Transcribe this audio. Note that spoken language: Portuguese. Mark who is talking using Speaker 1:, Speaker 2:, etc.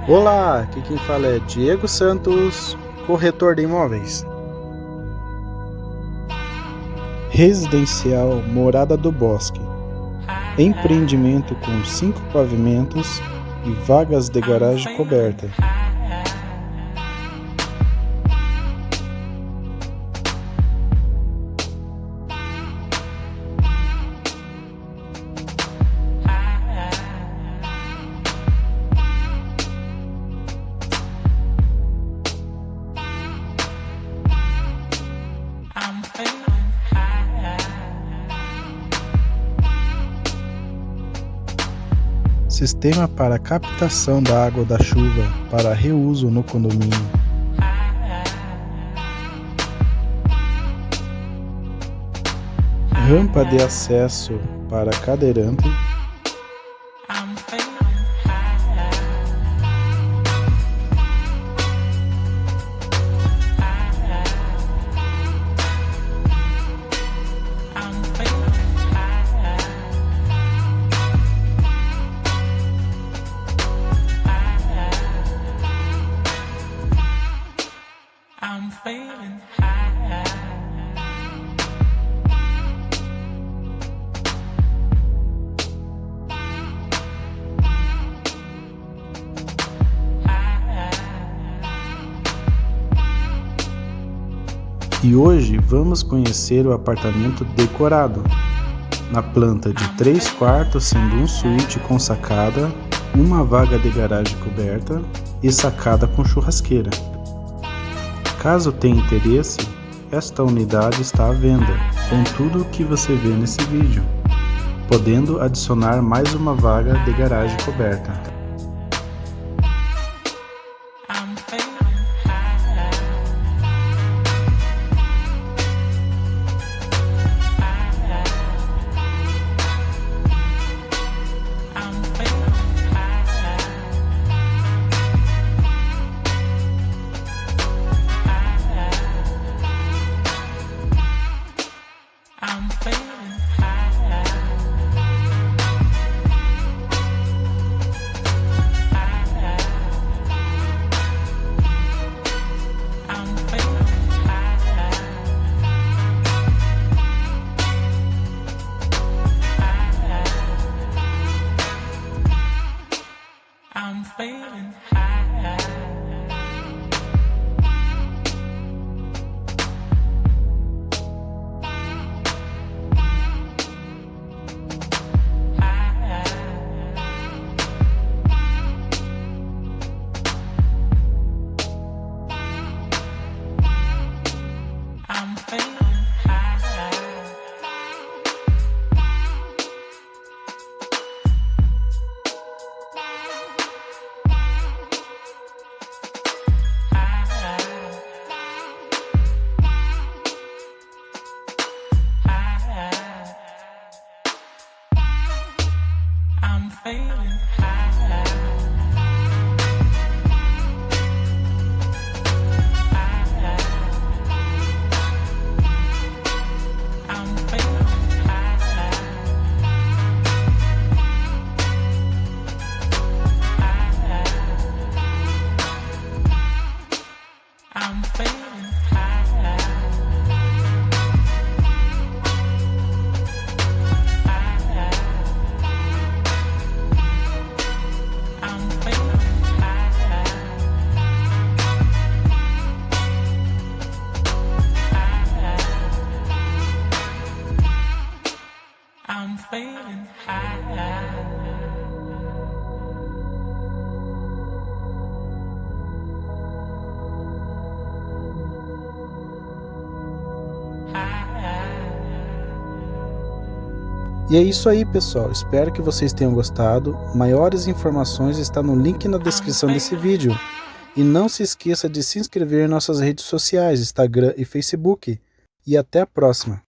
Speaker 1: Olá, aqui quem fala é Diego Santos, corretor de imóveis. Residencial Morada do Bosque. Empreendimento com 5 pavimentos e vagas de garagem coberta. Sistema para captação da água da chuva para reuso no condomínio. Rampa de acesso para cadeirante. E hoje vamos conhecer o apartamento decorado, na planta de 3 quartos, sendo um suíte com sacada, uma vaga de garagem coberta e sacada com churrasqueira. Caso tenha interesse, esta unidade está à venda, com tudo o que você vê nesse vídeo, podendo adicionar mais uma vaga de garagem coberta. E é isso aí, pessoal, espero que vocês tenham gostado. Maiores informações estão no link na descrição desse vídeo. E não se esqueça de se inscrever em nossas redes sociais, Instagram e Facebook. E até a próxima!